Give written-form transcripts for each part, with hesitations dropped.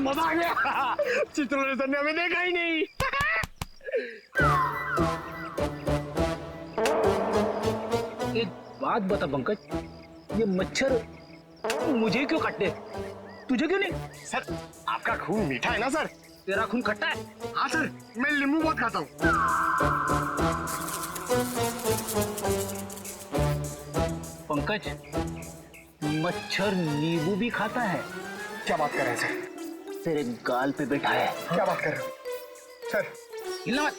मजा आ गया। चित्रले सर ने हमें देखा ही नहीं। एक बात बता पंकज, ये मच्छर मुझे क्यों काटते, तुझे क्यों नहीं? सर आपका खून मीठा है ना सर। तेरा खून खट्टा है। हाँ सर, मैं नींबू बहुत खाता हूँ। पंकज, मच्छर नींबू भी खाता है? क्या बात कर रहे हैं सर? तेरे गाल पे बैठा है। क्या बात कर रहे हो सर? हिलना मत,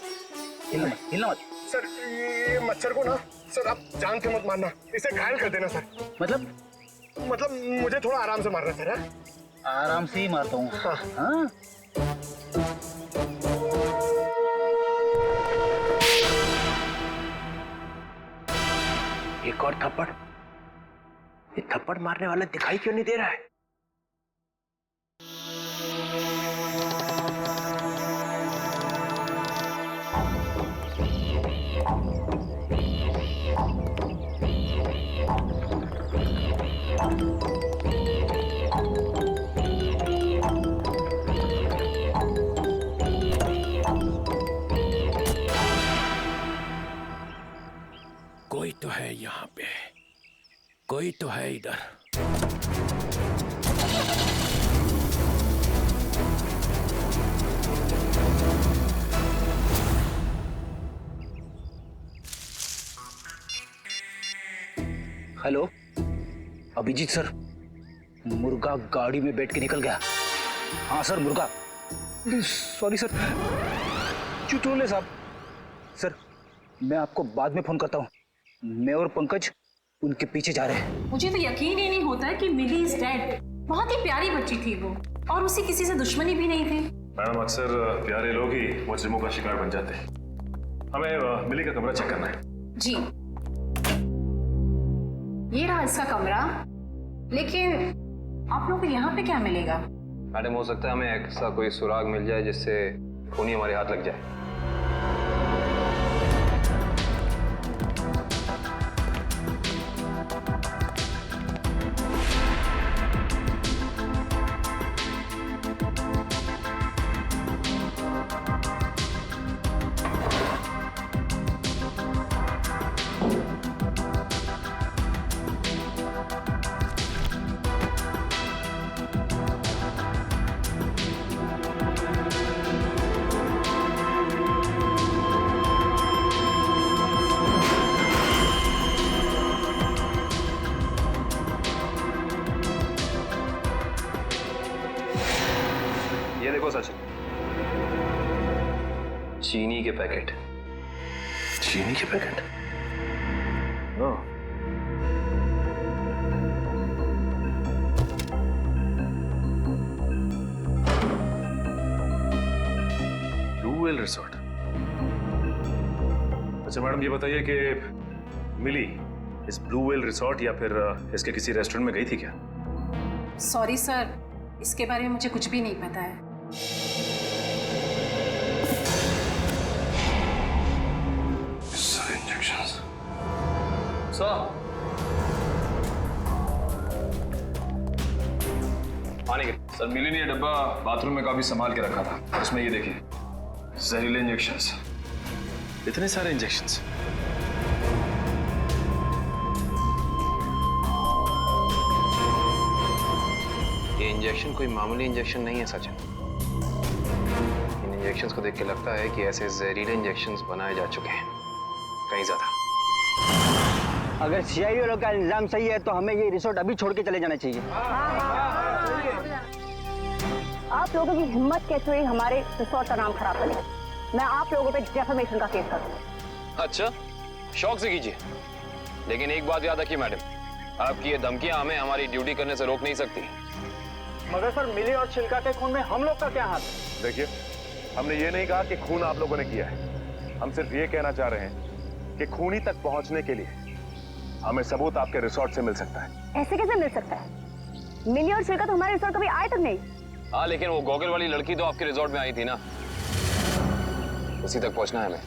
हिलना मत, हिलना मत। सर ये मच्छर को ना सर आप जान से मत मारना, इसे घायल कर देना सर। मतलब मुझे थोड़ा आराम से मारना सर। हाँ? आराम से ही मारता हूँ। हाँ। हाँ? एक और थप्पड़। ये थप्पड़ मारने वाला दिखाई क्यों नहीं दे रहा है? कोई तो है यहाँ पे, कोई तो है इधर। हेलो अभिजीत सर, मुर्गा गाड़ी में बैठ के निकल गया। हाँ सर, मुर्गा। सॉरी सर, चित्रले साहब। सर मैं आपको बाद में फोन करता हूँ। मैं और पंकज उनके पीछे जा रहे हैं। मुझे तो यकीन ही नहीं होता कि मिली इज डेड। बहुत ही प्यारी बच्ची थी वो, और उसे किसी से दुश्मनी भी नहीं थी। मैडम अक्सर प्यारे लोग ही मुजरिमों का शिकार बन जाते हैं। हमें मिली का कमरा चेक करना है। जी, ये रहा इसका कमरा। लेकिन आप लोगों को यहाँ पे क्या मिलेगा? मैडम हो सकता है हमें ऐसा कोई सुराग मिल जाए जिससे खूनी हमारे हाथ लग जाए। ये देखो सचिन, चीनी के पैकेट। चीनी के पैकेट? Blue whale resort. अच्छा मैडम ये बताइए कि मिली इस ब्लू व्हेल रिसोर्ट या फिर इसके किसी रेस्टोरेंट में गई थी क्या? सॉरी सर, इसके बारे में मुझे कुछ भी नहीं पता है। सारे इंजेक्शंस। पानी के सर, मिली ने ये डब्बा बाथरूम में काफी संभाल के रखा था। उसमें ये देखिए जहरीले इंजेक्शंस। इतने सारे इंजेक्शंस? ये इंजेक्शन कोई मामूली इंजेक्शन नहीं है सचिन। इन इंजेक्शंस को देख के लगता है कि ऐसे जहरीले इंजेक्शंस बनाए जा चुके हैं, कहीं ज्यादा। अगर सीआईडी वालों का इल्जाम सही है तो हमें ये रिसोर्ट अभी छोड़ के चले जाना चाहिए। आप लोगों की हिम्मत कैसे हुई हमारे रिसोर्ट का नाम खराब करने? मैं आप लोगों पे डेफेमेशन का केस करूंगा। अच्छा, शौक से कीजिए, लेकिन एक बात याद रखिए मैडम, आपकी ये धमकियां हमें हमारी ड्यूटी करने से रोक नहीं सकती। मगर सर, मिली और छिलका के खून में हम लोग का क्या हाथ? देखिए, हमने ये नहीं कहा कि खून आप लोगों ने किया है। हम सिर्फ ये कहना चाह रहे हैं कि खूनी तक पहुंचने के लिए हमें सबूत आपके रिसोर्ट से मिल सकता है। ऐसे कैसे मिल सकता है? मिली और छिलका तो हमारे रिसोर्ट कभी आए तक नहीं। हाँ, लेकिन वो गॉगल वाली लड़की तो आपके रिसोर्ट में आई थी ना, उसी तक पहुंचना है हमें।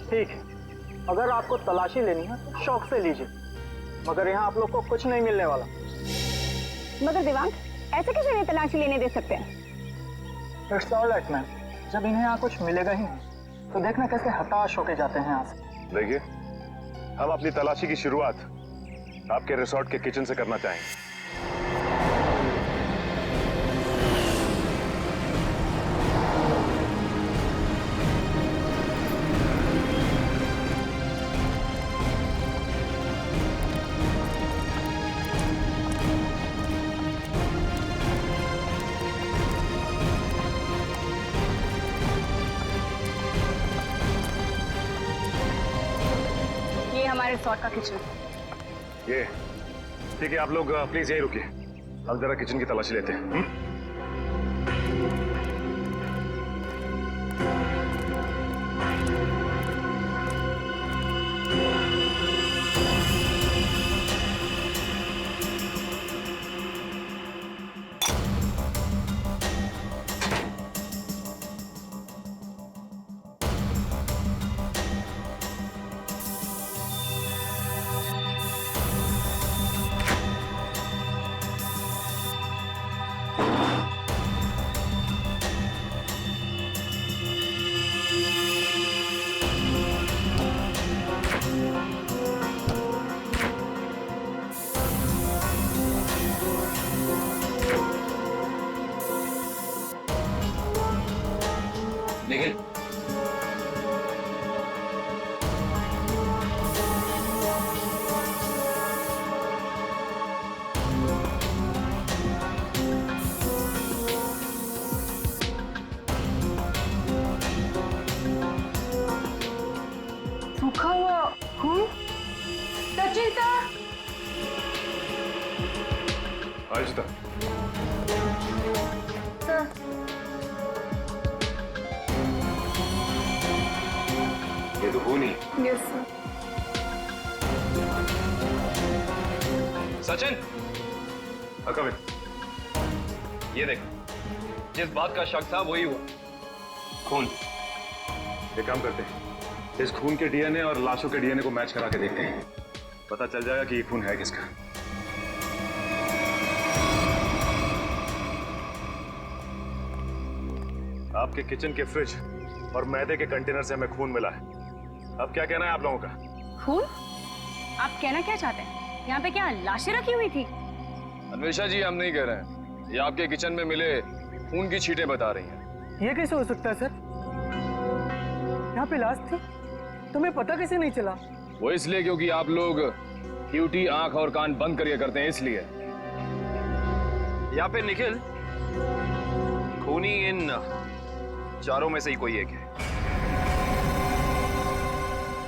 ठीक है, अगर आपको तलाशी लेनी है तो शौक से लीजिए, मगर यहाँ आप लोग को कुछ नहीं मिलने वाला। मगर दिवांग, ऐसे कैसे नहीं तलाशी लेने दे सकते हैं? इट्स ऑल राइट मैम, जब इन्हें यहाँ कुछ मिलेगा ही नहीं तो देखना कैसे हताश होके जाते हैं यहाँ से। देखिए, हम अपनी तलाशी की शुरुआत आपके रिसोर्ट के किचन से करना चाहेंगे। ये हमारे रिसोर्ट का किचन। ये ठीक है, आप लोग प्लीज यहीं रुकिए, हम जरा किचन की तलाशी लेते हैं। निखिल, सूखा हुआ खून। सचिन सर, आयुष्ता, ये तो खून ही। Yes sir. सचिन, कम ये देख, जिस बात का शक था वही हुआ। खून। एक काम करते हैं, इस खून के डीएनए और लाशों के डीएनए को मैच करा के देखते हैं, पता चल जाएगा कि ये खून है किसका। आपके किचन के फ्रिज और मैदे के कंटेनर से हमें खून मिला है। अब क्या कहना है आप लोगों का? खून? आप कहना क्या चाहते हैं? यहाँ पे क्या लाशें रखी हुई थी? अन्वेषा जी, हम नहीं कह रहे हैं, ये आपके किचन में मिले खून की छींटें बता रही हैं। ये कैसे हो सकता है सर? यहाँ पे लाश थी, तुम्हें पता कैसे नहीं चला? वो इसलिए क्योंकि आप लोग ड्यूटी आंख और कान बंद करके करते हैं, इसलिए। या फिर निखिल, खूनी इन चारों में से ही कोई एक है।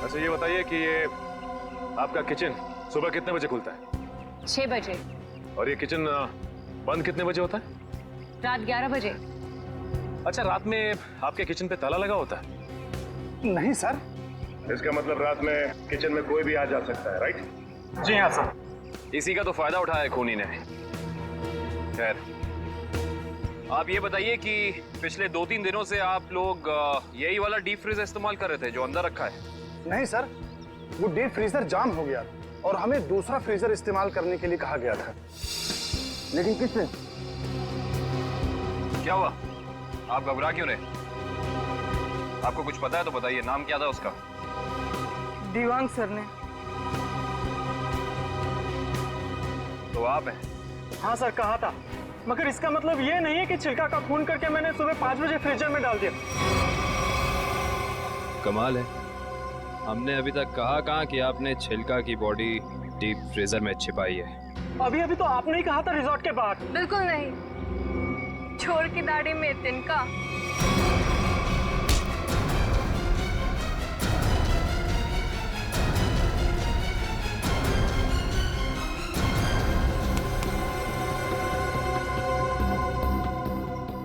अच्छा ये बताइए कि ये आपका किचन सुबह कितने बजे खुलता है? 6 बजे। और ये किचन बंद कितने बजे होता है? रात 11 बजे। अच्छा, रात में आपके किचन पे ताला लगा होता है? नहीं सर। इसका मतलब रात में किचन में कोई भी आ जा सकता है, राइट? जी हाँ सर। इसी का तो फायदा उठाया है खूनी ने। खैर, आप ये बताइए कि पिछले 2-3 दिनों से आप लोग यही वाला डीप फ्रीजर इस्तेमाल कर रहे थे जो अंदर रखा है? नहीं सर, वो डीप फ्रीजर जाम हो गया और हमें दूसरा फ्रीजर इस्तेमाल करने के लिए कहा गया था। लेकिन किसने? क्या हुआ? आप घबरा क्यों रहे? आपको कुछ पता है तो बताइए, नाम क्या था उसका? दीवान सर ने। तो आप हैं? हाँ सर, कहा था, मगर इसका मतलब ये नहीं है कि छिलका का खून करके मैंने सुबह 5 बजे फ्रीजर में डाल दिया। कमाल है, हमने अभी तक कहा कहाँ कि आपने छिलका की बॉडी डीप फ्रीजर में छिपाई है। अभी अभी तो आपने ही कहा था रिजॉर्ट के बाहर। बिल्कुल नहीं, छोड़ की दाढ़ी में तिनका।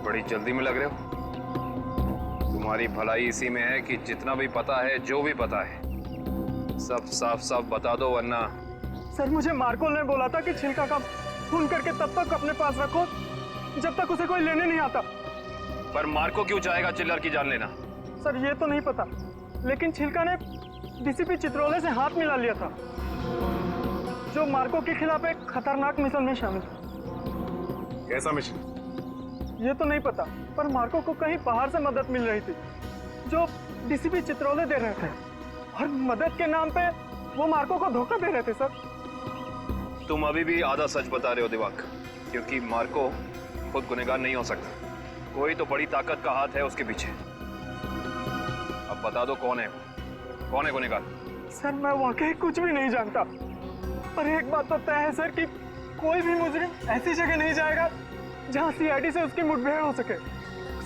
बड़ी जल्दी में लग रहे हो। तुम्हारी भलाई इसी में है कि जितना भी पता है, जो भी पता है, सब साफ साफ बता दो, वरना। सर, मुझे मार्को ने बोला था कि छिलका का खून करके तब तक अपने पास रखो जब तक उसे कोई लेने नहीं आता। पर मार्को क्यों चाहेगा चिल्लर की जान लेना? सर, ये तो नहीं पता, लेकिन छिलका ने डीसीपी चित्रोले से हाथ मिला लिया था, जो मार्को के खिलाफ एक खतरनाक मिशन में शामिल था। कैसा मिशन? ये तो नहीं पता, पर मार्को को कहीं बाहर से मदद मिल रही थी जो डीसीपी चित्रोले दे रहे थे, और मदद के नाम पे वो मार्को को धोखा दे रहे थे सर। तुम अभी भी आधा सच बता रहे हो दिवाक, क्योंकि मार्को खुद गुनहगार नहीं हो सकता। कोई तो बड़ी ताकत का हाथ है उसके पीछे। अब बता दो कौन है गुनहगार? सर मैं वाकई कुछ भी नहीं जानता, पर एक बात तो तय है सर कि कोई भी मुजरिम ऐसी जगह नहीं जाएगा जहां सीआईडी से उसकी मुठभेड़ हो सके।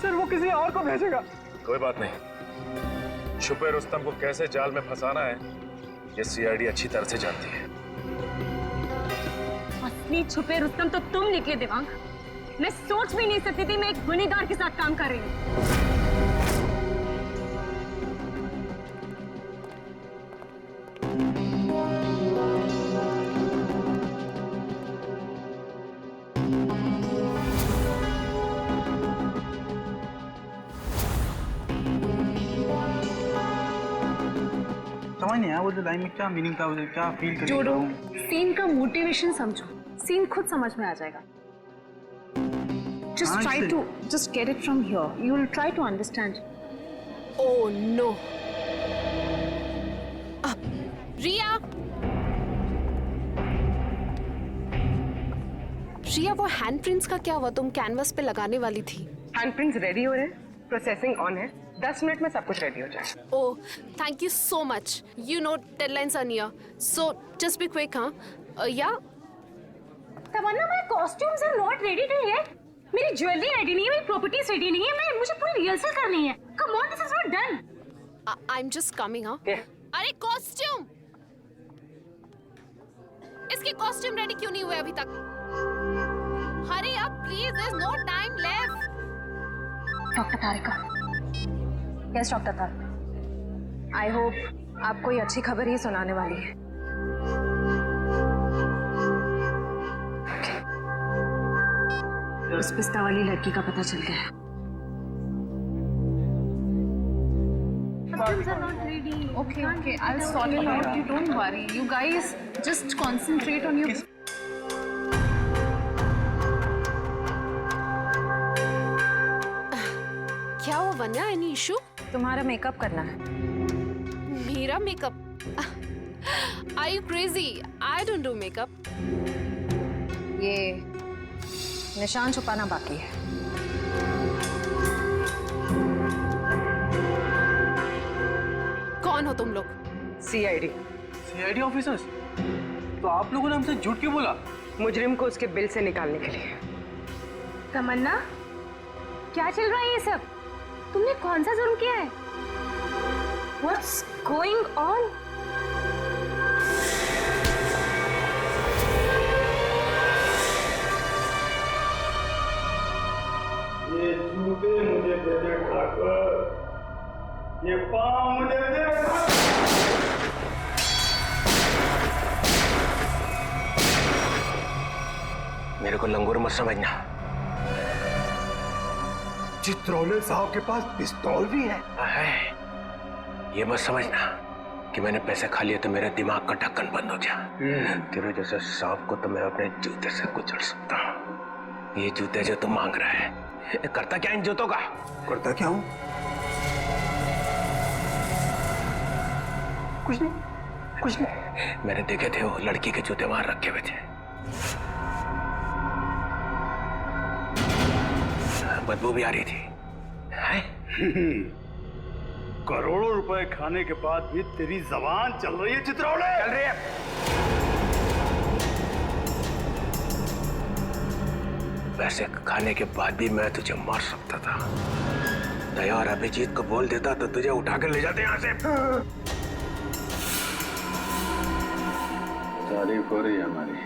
सर वो किसी और को भेजेगा। कोई बात नहीं, छुपे रुस्तम को कैसे जाल में फंसाना है ये सीआईडी अच्छी तरह से जानती है। असली छुपे रुस्तम तो तुम निकले दिवांग। मैं सोच भी नहीं सकती थी मैं एक गुनहगार के साथ काम कर रही हूँ। समझ नहीं आया वो लाइन में क्या मीनिंग था, उसे क्या फील कर जोड़ो, सीन का मोटिवेशन समझो, सीन खुद समझ में आ जाएगा। Just try to just get it from here. You will try to understand. Oh no. रिया, रिया वो हैंडप्रिंट्स का क्या हुआ? तुम कैनवस पे लगाने वाली थी। हैंडप्रिंट्स रेडी हो रहे हैं, प्रोसेसिंग ऑन है, 10 मिनट में सब कुछ रेडी हो जाएगा। Oh, thank you so much. You know deadlines are near, so just be quick. हाँ या Tamanna, my costumes are not ready to yet. मेरी ज्वेलरी रेडी नहीं है, मेरी प्रॉपर्टीज रेडी नहीं है, मुझे पूरी रिहर्सल करनी है। Come on, this is not done. I am just coming. हाँ अरे कॉस्ट्यूम, इसके कॉस्ट्यूम रेडी क्यों नहीं हुए अभी तक? Hurry up please, there is no time left. Doctor Tarika, yes doctor Tarika, I hope आप कोई अच्छी खबर ही सुनाने वाली है। उस पिस्ता वाली लड़की का पता चल गया। Okay, okay, I'll sort it out. You don't worry. You guys just concentrate on your. क्या हुआ वन्या, एनी इशू? तुम्हारा मेकअप करना है। मेरा makeup? Are you crazy? I don't do makeup. ये निशान छुपाना बाकी है। कौन हो तुम लोग? सीआईडी। CID officers? तो आप लोगों ने हमसे झूठ क्यों बोला? मुजरिम को उसके बिल से निकालने के लिए। तमन्ना, क्या चल रहा है ये सब? तुमने कौन सा जुर्म किया है? What's going on? ये जूते मुझे दे दे ठाकुर, ये पाँव मुझे दे दे। मेरे को लंगूर मत समझना। चित्रोले साहब के पास पिस्तौल भी है। ये मत समझना कि मैंने पैसे खा लिए तो मेरे दिमाग का ढक्कन बंद हो गया। तेरे जैसे सांप को तो मैं अपने जूते से कुचल सकता हूँ। ये जूते जो तुम मांग रहा है, करता क्या इन जूतों का? करता क्या हूँ? कुछ नहीं, कुछ नहीं। मैंने देखे थे वो लड़की के जूते वहां रखे हुए थे। बदबू भी आ रही थी। करोड़ों रुपए खाने के बाद भी तेरी जबान चल रही है चित्रोले? चल रही है। वैसे खाने के बाद भी मैं तुझे मार सकता था। दया और अभिजीत को बोल देता तो तुझे उठा कर ले जाते यहाँ से। तारीफ हो रही है हमारी।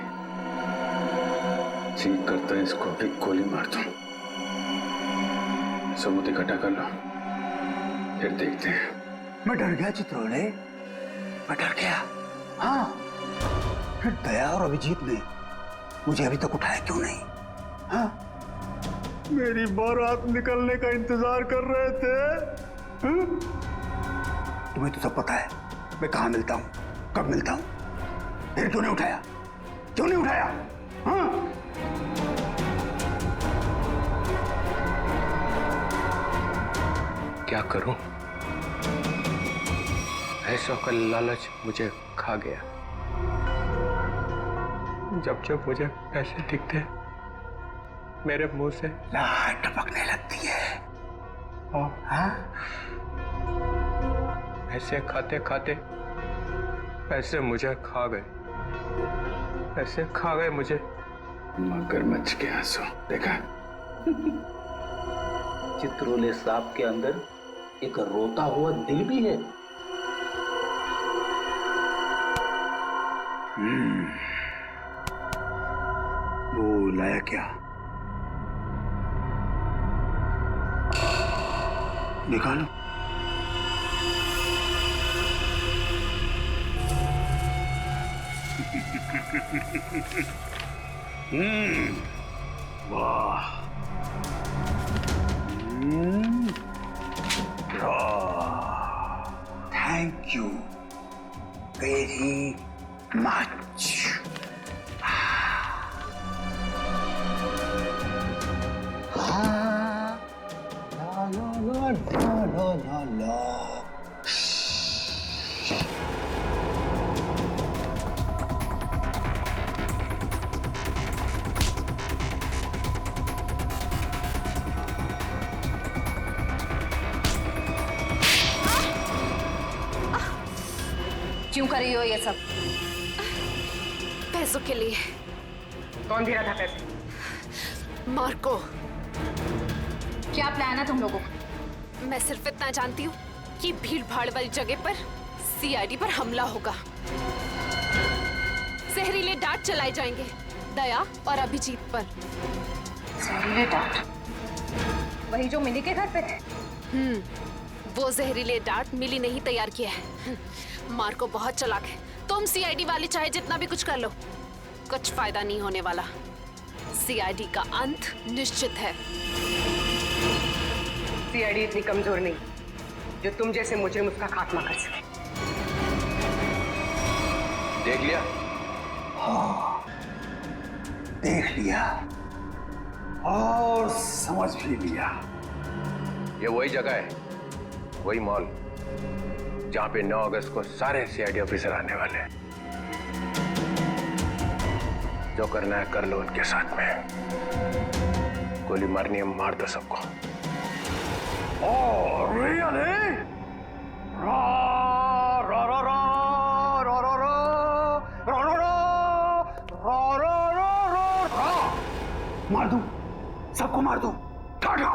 ठीक करता है इसको भी गोली मार दूं। सबूत इकट्ठा कर लो, फिर देखते हैं। मैं डर गया चित्रोले, मैं डर गया। हाँ, फिर दया और अभिजीत ने मुझे अभी तक उठाया क्यों नहीं? हाँ? मेरी बारात निकलने का इंतजार कर रहे थे। हाँ? तुम्हें तो सब पता है मैं कहाँ मिलता हूँ, कब मिलता हूँ। फिर क्यों नहीं उठाया? क्यों नहीं उठाया? हाँ? क्या करूं? पैसों का लालच मुझे खा गया। जब जब मुझे पैसे दिखते मेरे मुंह से लार टपकने लगती है। हाँ? पैसे खाते खाते पैसे मुझे खा गए, पैसे खा गए मुझे। मगरमच्छ के आंसू देखा? चित्रोले सांप के अंदर एक रोता हुआ दिल भी है। वो लाया क्या? निकालो। वाह। Thank you very much. क्यों कर रही हो ये सब? पैसों के लिए। कौन दे रहा था पैसे? मार्को। क्या प्लान है तुम लोगों का? मैं सिर्फ इतना जानती हूँ कि भीड़ भाड़ वाली जगह पर सीआईडी पर हमला होगा। जहरीले डांट चलाए जाएंगे दया और अभिजीत पर। जहरीले डांट? वही जो मिली के घर पे थे? वो जहरीले डांट मिली नहीं तैयार किया है। मार्को बहुत चालाक है। तुम सीआईडी वाले चाहे जितना भी कुछ कर लो, कुछ फायदा नहीं होने वाला। सीआईडी का अंत निश्चित है। सीआईडी इतनी कमजोर नहीं जो तुम जैसे मुजरिम उसका खात्मा कर सके। देख लिया? हाँ, देख लिया और समझ भी लिया। ये वही जगह है, वही मॉल जहां पे 9 अगस्त को सारे सीआईडी ऑफिसर आने वाले हैं। जो करना है कर लो उनके साथ में। गोली मारनी है मार दो सबको। Oh, really? Ra ra ra ra ra ra ra ra ra ra ra ra ra। मार दूं, सबको मार दूं। टाटा।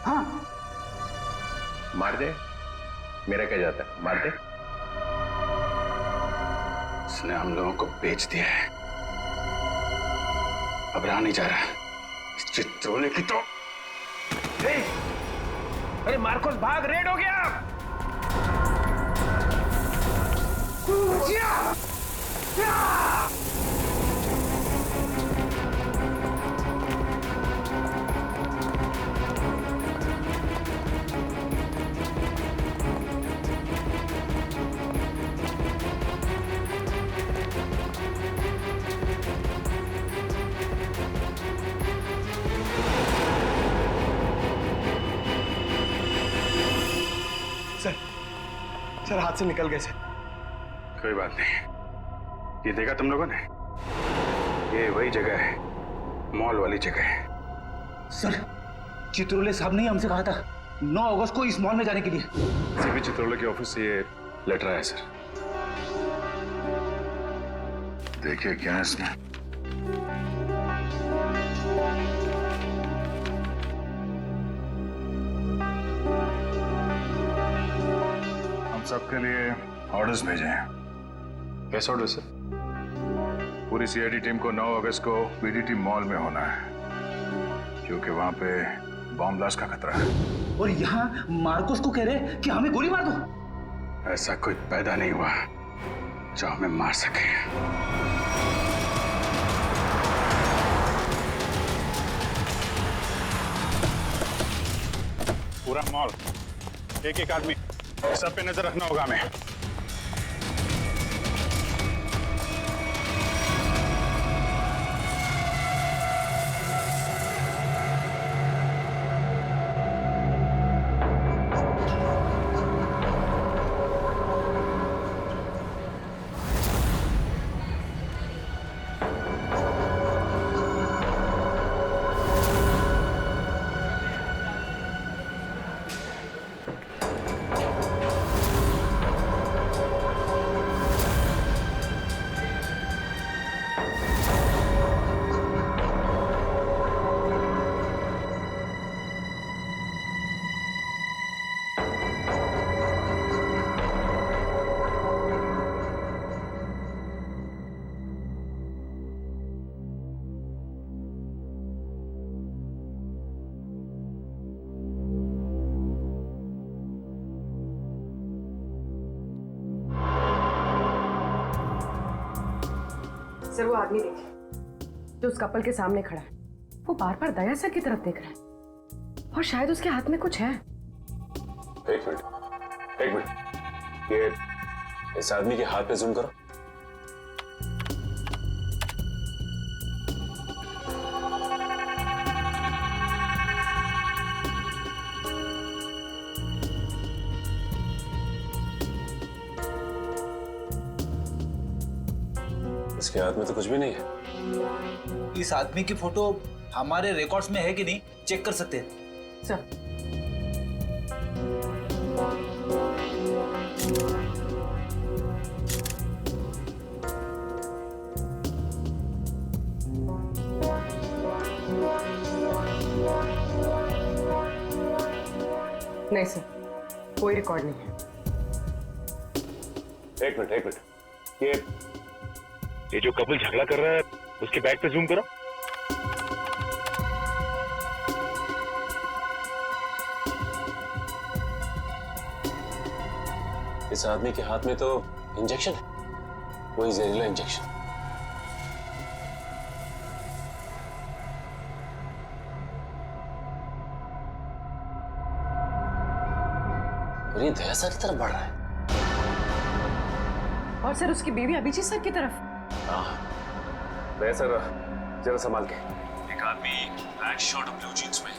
हाँ? मार दे, मेरा क्या जाता है, मार दे। इसने हम लोगों को बेच दिया है, अब रहा नहीं जा रहा। इस चित्रोले की तो अरे मार्कोस भाग, रेड हो गया। सर हाथ से निकल गए सर। कोई बात नहीं, ये देखा तुम लोगों ने? ये वही जगह है, मॉल वाली जगह है। सर, चित्रोले साहब ने हमसे कहा था 9 अगस्त को इस मॉल में जाने के लिए। सीपी चित्रोले के ऑफिस से ये लेटर आया सर। देखिए क्या है इसमें। सबके लिए ऑर्डर्स भेजे हैं। कैसे ऑर्डर सर? पूरी सीआईडी टीम को 9 अगस्त को बीडीटी मॉल में होना है, क्योंकि वहां पे बॉम्ब ब्लास्ट का खतरा है। और यहाँ मार्कोस को कह रहे कि हमें गोली मार दो। ऐसा कोई पैदा नहीं हुआ जो हमें मार सके। पूरा मॉल, एक एक आदमी, सब पे नजर रखना होगा हमें। सर वो आदमी देखिए जो उस कपल के सामने खड़ा है, वो बार बार दया सर की तरफ देख रहा है और शायद उसके हाथ में कुछ है। एक मिनट, ये इस आदमी के हाथ पे जूम करो। इसके हाथ में तो कुछ भी नहीं है। इस आदमी की फोटो हमारे रिकॉर्ड्स में है कि नहीं, चेक कर सकते हैं सर। नहीं सर, कोई रिकॉर्ड नहीं है। एक मिनट, ये जो कपल झगड़ा कर रहा है उसके बैग पे जूम करो। इस आदमी के हाथ में तो इंजेक्शन है, वही जहरीला इंजेक्शन। और ये दया सर की तरफ बढ़ रहा है। और सर उसकी बीवी अभिजीत सर की तरफ। दया सर जरा संभाल के। एक आदमी ब्लैक शर्ट और ब्लू जींस में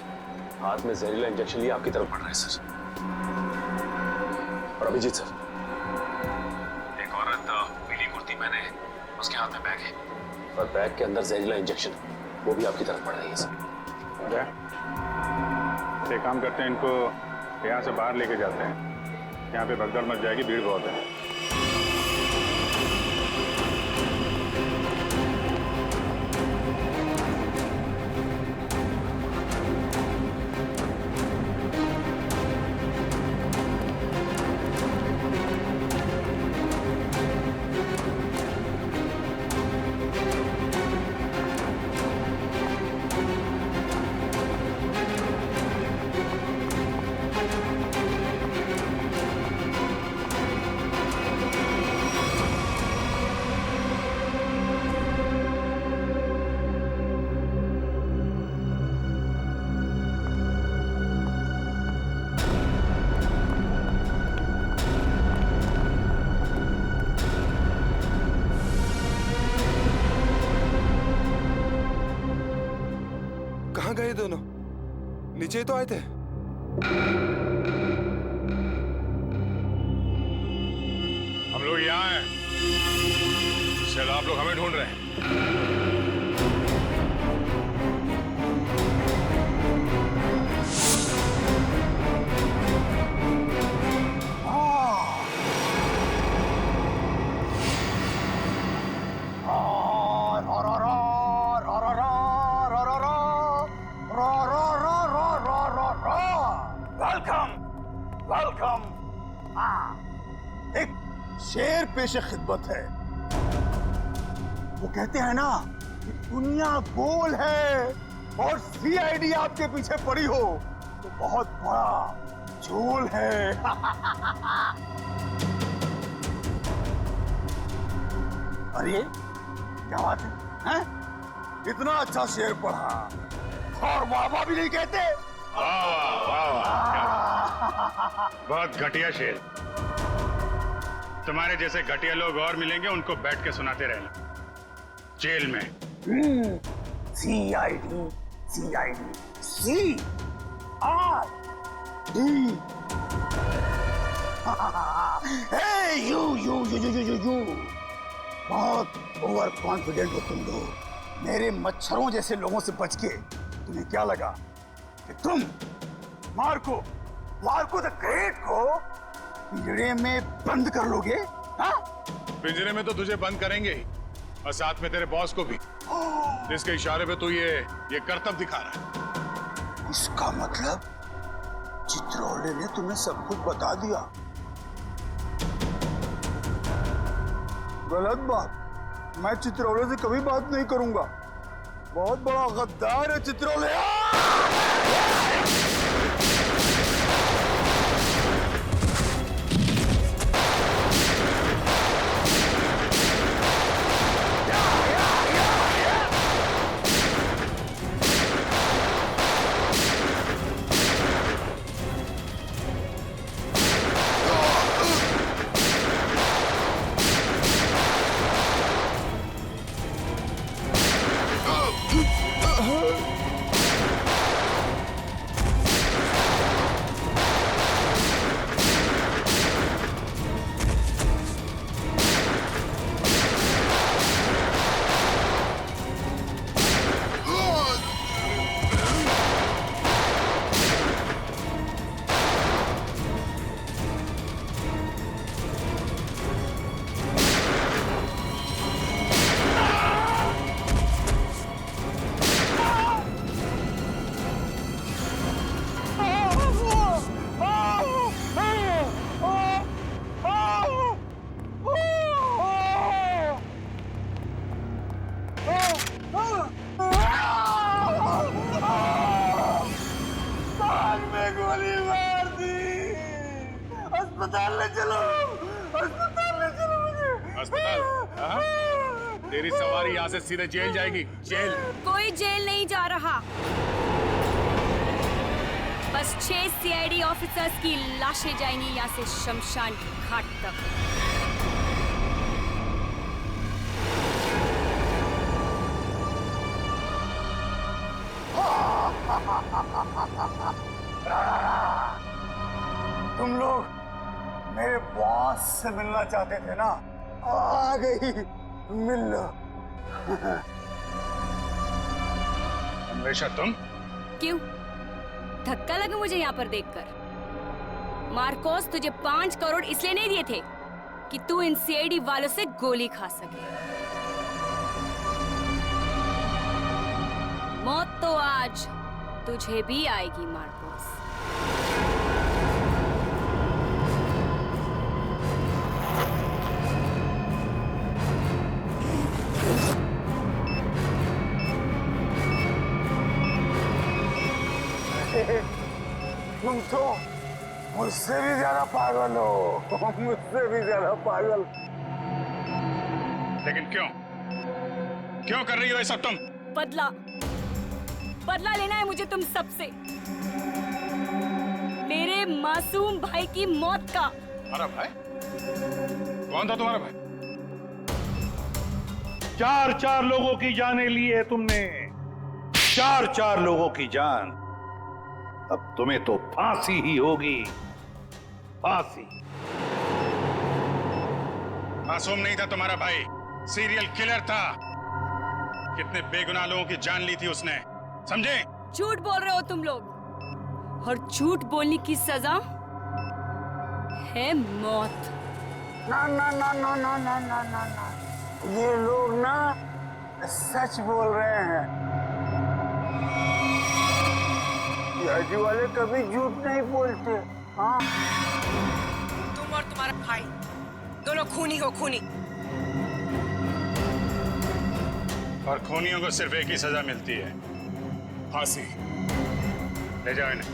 हाथ में जहरीला इंजेक्शन लिए आपकी तरफ बढ़ रहा है सर। और अभिजीत सर, एक औरत पीली कुर्ती पहने, उसके हाथ में बैग है और बैग के अंदर जहरीला इंजेक्शन, वो भी आपकी तरफ बढ़ रही है सर। एक काम करते हैं, इनको यहाँ से बाहर लेके जाते हैं। यहाँ पे भगदड़ मच जाएगी, भीड़ बहुत है। कहाँ गए दोनों? नीचे तो आए थे। हम लोग यहाँ हैं। शायद आप लोग हमें ढूंढ रहे हैं। वेलकम। एक शेर पेशे खिदमत है। वो कहते हैं ना कि दुनिया गोल है और सीआईडी आपके पीछे पड़ी हो तो बहुत बड़ा झोल है। अरे क्या बात है? इतना अच्छा शेर पढ़ा और वाह भी नहीं कहते। बहुत घटिया शेर। तुम्हारे जैसे घटिया लोग और मिलेंगे, उनको बैठ के सुनाते रहना जेल में। CID CID C R D. You you you you you you बहुत ओवर कॉन्फिडेंट हो तुम लोग। मेरे मच्छरों जैसे लोगों से बच के तुम्हें क्या लगा कि तुम मार्को द ग्रेट को पिंजरे में बंद कर लोगे? हाँ? पिंजरे में तो तुझे बंद करेंगे ही, और साथ में तेरे बॉस को भी, जिसके इशारे पे तू ये करतब दिखा रहा है। इसका मतलब चित्रोले ने तुम्हें सब कुछ बता दिया। गलत बात। मैं चित्रोले से कभी बात नहीं करूंगा। बहुत बड़ा गद्दार है चित्रोले। अस्पताल ले चलो, अस्पताल ले चलो मुझे। अस्पताल? हाँ? तेरी सवारी यहाँ से सीधे जेल जाएगी, जेल। कोई जेल नहीं जा रहा, बस 6 सीआईडी ऑफिसर्स की लाशें जाएंगी यहाँ से शमशान घाट तक। तुम लोग मेरे बॉस से मिलना चाहते थे ना, आ गई, मिल लो। हमेशा तुम? क्यों धक्का लगा मुझे यहाँ पर देखकर? मार्कोस तुझे 5 करोड़ इसलिए नहीं दिए थे कि तू इन सीआईडी वालों से गोली खा सके। मौत तो आज तुझे भी आएगी मार्कोस। तुम तो मुझसे भी ज्यादा पागल हो, मुझसे भी ज्यादा पागल। लेकिन क्यों? क्यों कर रही हो ये सब तुम? बदला बदला लेना है मुझे तुम सबसे, मेरे मासूम भाई की मौत का। हमारा भाई? कौन था तुम्हारा भाई? 4 लोगों की जानें ली है तुमने, 4 लोगों की जान। अब तुम्हें तो फांसी ही होगी, फांसी। मासूम नहीं था तुम्हारा भाई, सीरियल किलर था। कितने बेगुनाह लोगों की जान ली थी उसने, समझे? झूठ बोल रहे हो तुम लोग, और झूठ बोलने की सजा है मौत। ना ना ना ना ना ना ना ना ना, ये लोग ना सच बोल रहे हैं। याजी वाले कभी झूठ नहीं बोलते। हाँ, तुम और तुम्हारा भाई दोनों खूनी हो, खूनी। और खूनियों को सिर्फ एक ही सजा मिलती है, फांसी। ले जाओ इन्हें।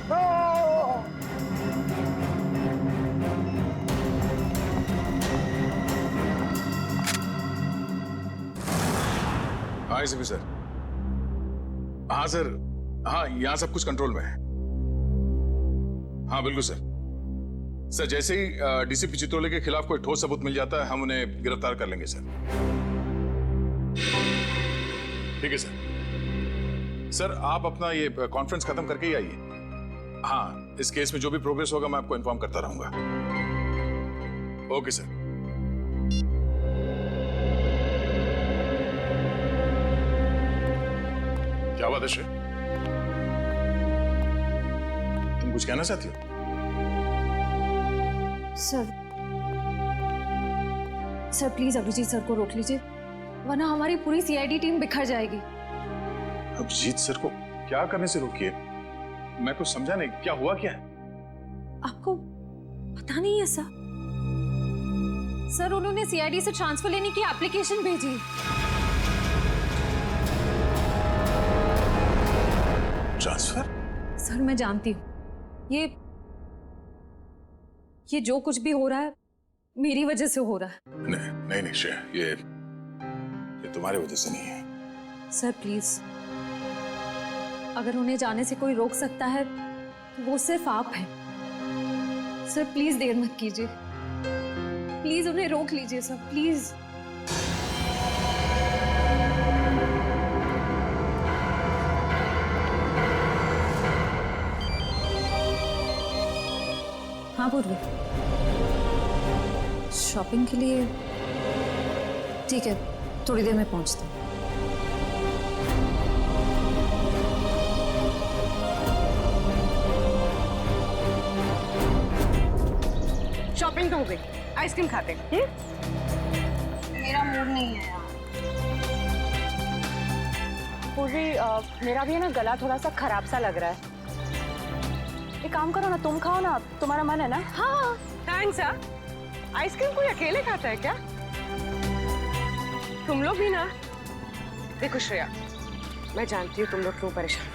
हाँ एसीपी सर। हाँ सर, हाँ यहाँ सब कुछ कंट्रोल में है। हाँ बिल्कुल सर। सर जैसे ही डीसीपी चित्रोले के खिलाफ कोई ठोस सबूत मिल जाता है हम उन्हें गिरफ्तार कर लेंगे सर। ठीक है सर। सर आप अपना ये कॉन्फ्रेंस खत्म करके ही आइए। हाँ, इस केस में जो भी प्रोग्रेस होगा मैं आपको इन्फॉर्म करता रहूंगा। Okay sir. क्या बात है श्रेय? तुम कुछ कहना चाहती हो? सर प्लीज अभिजीत सर को रोक लीजिए, वरना हमारी पूरी सीआईडी टीम बिखर जाएगी। अभिजीत सर को क्या करने से रोकिए? मैं कुछ समझा नहीं, क्या हुआ क्या है? आपको पता नहीं है सर? सर उन्होंने सीआईडी से ट्रांसफर लेने की एप्लीकेशन भेजी। ट्रांसफर? सर मैं जानती हूँ ये जो कुछ भी हो रहा है मेरी वजह से हो रहा है। नहीं नहीं श्रेया, ये तुम्हारी वजह से नहीं है। सर प्लीज, अगर उन्हें जाने से कोई रोक सकता है तो वो सिर्फ आप हैं। सर प्लीज देर मत कीजिए, प्लीज उन्हें रोक लीजिए सर, प्लीज। हाँ पूर्वी, शॉपिंग के लिए? ठीक है, थोड़ी देर में पहुंचती हूँ। शॉपिंग तो हो गई, आइसक्रीम खाते हैं। मेरा मूड नहीं है यार। पूरी मेरा भी है ना, गला थोड़ा सा खराब सा लग रहा है। एक काम करो ना, तुम खाओ ना, तुम्हारा मन है ना? हाँ थैंक्स। आइसक्रीम कोई अकेले खाता है क्या? तुम लोग भी ना। देखो श्रेया, मैं जानती हूँ तुम लोग क्यों परेशान हो।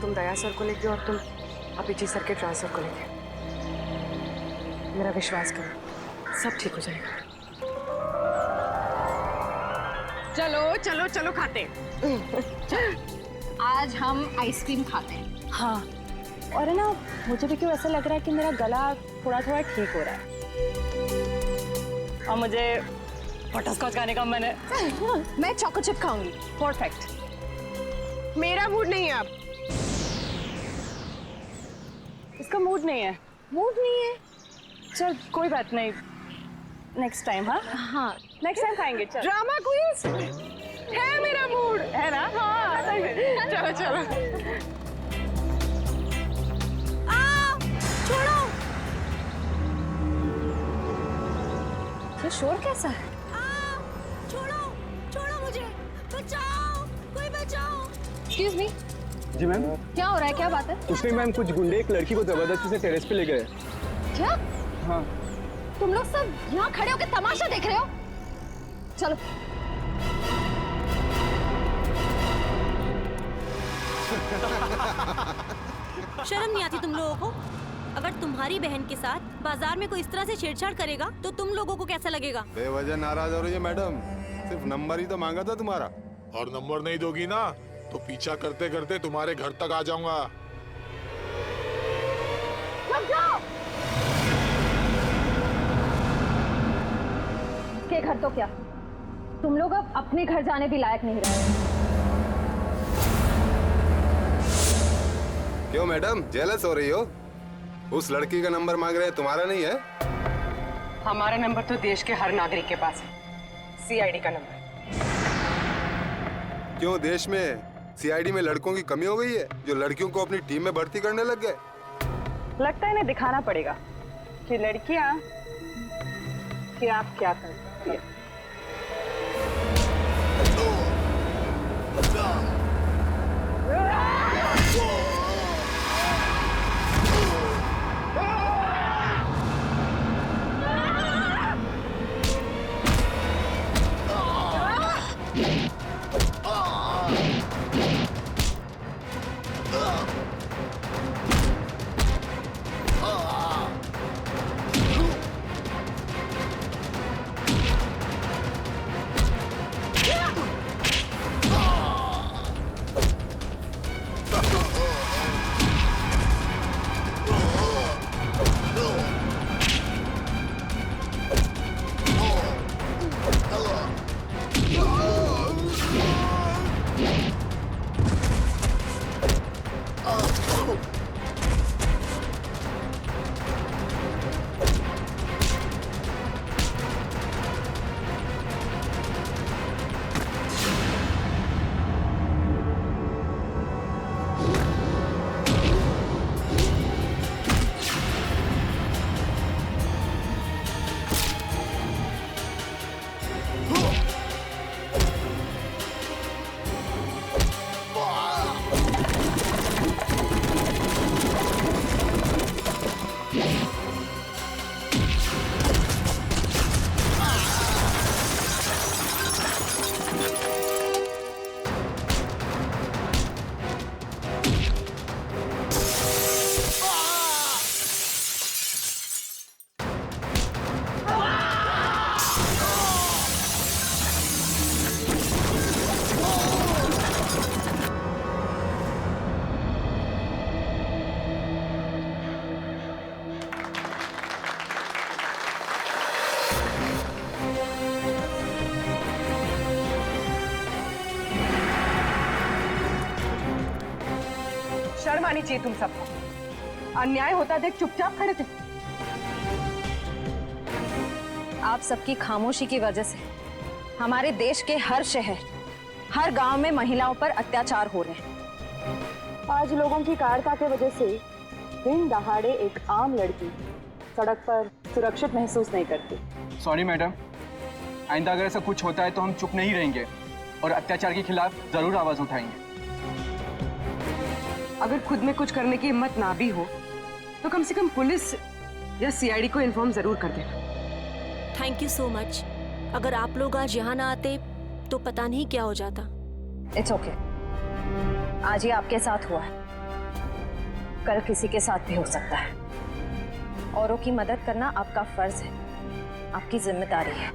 तुम दया सर को लेके और तुम अभिजीत सर के ट्रांसफर को लेके, मेरा विश्वास करो, सब ठीक हो जाएगा। चलो चलो चलो खाते। आज हम आइसक्रीम खाते हैं। हाँ, और है ना, मुझे भी क्यों ऐसा लग रहा है कि मेरा गला थोड़ा थोड़ा ठीक हो रहा है और मुझे बटरस्कॉच खाने का मन है। मैं चॉको चिप खाऊंगी। परफेक्ट। मेरा मूड नहीं है अब। इसका मूड नहीं है। मूड नहीं है? चल कोई बात नहीं, नेक्स्ट टाइम। हाँ हाँ, नेक्स्ट टाइम खाएंगे। चल। ड्रामा क्वींस है मेरा मूड, है ना? हाँ चलो चलो। छोड़ो। ये शोर कैसा है? छोड़ो छोड़ो मुझे, बचाओ, कोई बचाओ। एक्सक्यूज मी, जी मैम। क्या हो रहा है? क्या बात है? कुछ नहीं मैम, कुछ गुंडे एक लड़की को जबरदस्ती से टेरेस पे ले गए। क्या? हाँ। तुम लोग सब यहाँ खड़े होकर तमाशा देख रहे हो? चलो। शर्म नहीं आती तुम लोगों को? अगर तुम्हारी बहन के साथ बाजार में कोई इस तरह से छेड़छाड़ करेगा तो तुम लोगों को कैसा लगेगा? बेवजह नाराज हो रही है मैडम, सिर्फ नंबर ही तो मांगा था तुम्हारा। और नंबर नहीं दोगी ना तो पीछा करते करते तुम्हारे घर तक आ जाऊंगा। के घर तो क्या, तुम लोग अब अपने घर जाने भी लायक नहीं रहे। क्यों मैडम, जेलस हो रही हो? उस लड़की का नंबर मांग रहे हैं, तुम्हारा नहीं है? हमारा नंबर तो देश के हर नागरिक के पास है, सीआईडी का नंबर। क्यों, देश में सीआईडी में लड़कों की कमी हो गई है जो लड़कियों को अपनी टीम में भर्ती करने लग गए? लगता है इन्हें दिखाना पड़ेगा कि लड़कियां क्या क्या करती है। शर्म आनी चाहिए तुम सबको। अन्याय होता देख चुपचाप खड़े थे। आप सबकी खामोशी की वजह से हमारे देश के हर शहर, हर गांव में महिलाओं पर अत्याचार हो रहे हैं। आज लोगों की कायरता की वजह से दिन दहाड़े एक आम लड़की सड़क पर सुरक्षित महसूस नहीं करती। सॉरी मैडम, आइंदा अगर ऐसा कुछ होता है तो हम चुप नहीं रहेंगे और अत्याचार के खिलाफ जरूर आवाज उठाएंगे। अगर खुद में कुछ करने की हिम्मत ना भी हो तो कम से कम पुलिस या सीआईडी को इन्फॉर्म जरूर कर देना। Thank you so much. अगर आप लोग आज यहाँ ना आते तो पता नहीं क्या हो जाता। It's okay. आज ये आपके साथ हुआ है, कल किसी के साथ भी हो सकता है। औरों की मदद करना आपका फर्ज है, आपकी जिम्मेदारी है।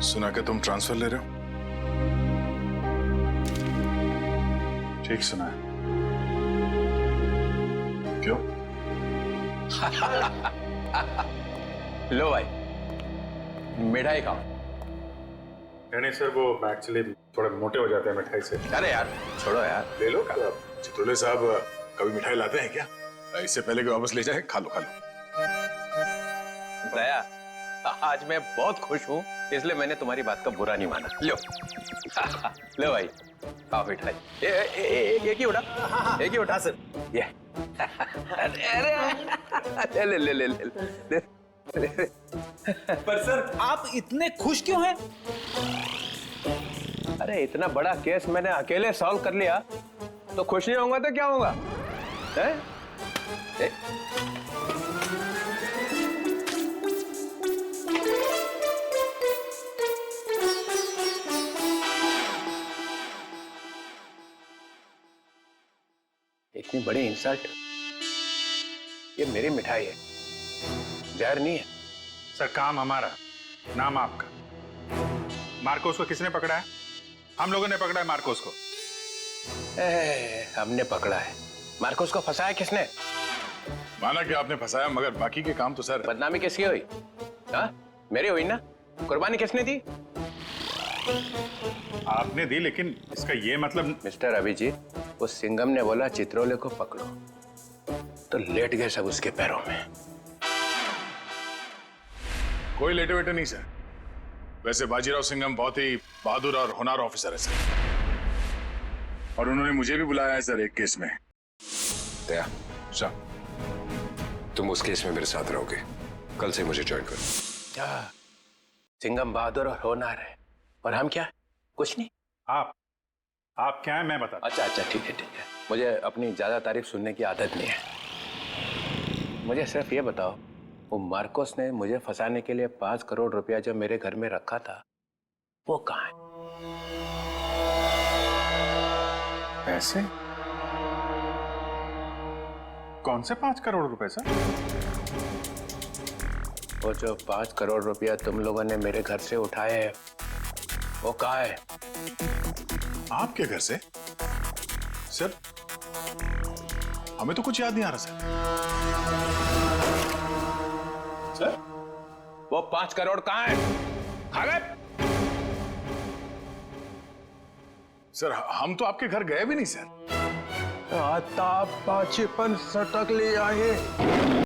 सुना कि तुम ट्रांसफर ले रहे हो? ठीक सुना है। क्यों? लो भाई, मिठाई खाओ। नहीं सर, वो एक्चुअली थोड़े मोटे हो जाते हैं मिठाई से। अरे यार छोड़ो यार, ले लो। चित्रोले साहब कभी मिठाई लाते हैं क्या? इससे पहले कि वापस ले जाए, खा लो खा लो। दया, आज मैं बहुत खुश हूँ, इसलिए मैंने तुम्हारी बात का बुरा नहीं माना। लो लो भाई, खाओ मिठाई। एक ही उठा, एक ही उठा सर। ये अरे ले ले ले ले ले। पर सर आप इतने खुश क्यों हैं? अरे इतना बड़ा केस मैंने अकेले सॉल्व कर लिया, तो खुश नहीं होऊंगा तो क्या होगा? इतनी बड़ी इंसल्ट। ये मेरी मिठाई है, जहर नहीं है। सर काम हमारा, नाम आपका। मार्कोस को किसने पकड़ा है? हम लोगों ने पकड़ा है मार्कोस को। हमने पकड़ा है। मार्कोस को फंसाया किसने? माना कि आपने फंसाया, मगर बाकी के काम तो सर। बदनामी किसकी हुई? हाँ मेरी हुई ना। कुर्बानी किसने दी? आपने दी, लेकिन इसका ये मतलब। मिस्टर अभिजीत, उस सिंघम ने बोला चित्रोले को पकड़ो, तो लेट गए सब उसके पैरों में। कोई लेटे वेटे नहीं सर। वैसे बाजीराव सिंघम बहुत ही बहादुर और होनहार ऑफिसर है सर, और उन्होंने मुझे भी बुलाया है सर एक केस में। दया, तुम उस केस में मेरे साथ रहोगे। कल से मुझे ज्वाइन करो। सिंघम बहादुर और होनहार है, और हम क्या? कुछ नहीं। आप क्या है मैं बता। अच्छा अच्छा, ठीक है ठीक है। मुझे अपनी ज्यादा तारीफ सुनने की आदत नहीं है। मुझे सिर्फ ये बताओ, वो मार्कोस ने मुझे फंसाने के लिए 5 करोड़ रुपया जो मेरे घर में रखा था, वो कहाँ है? पैसे? कौन से 5 करोड़ रुपए सर? वो जो 5 करोड़ रुपया तुम लोगों ने मेरे घर से उठाए हैं, वो कहाँ है? आपके घर से? सर हमें तो कुछ याद नहीं आ रहा सर। सर वो 5 करोड़ कहाँ है? खा गए? सर हम तो आपके घर गए भी नहीं सर। आता 5 सटक ले आए।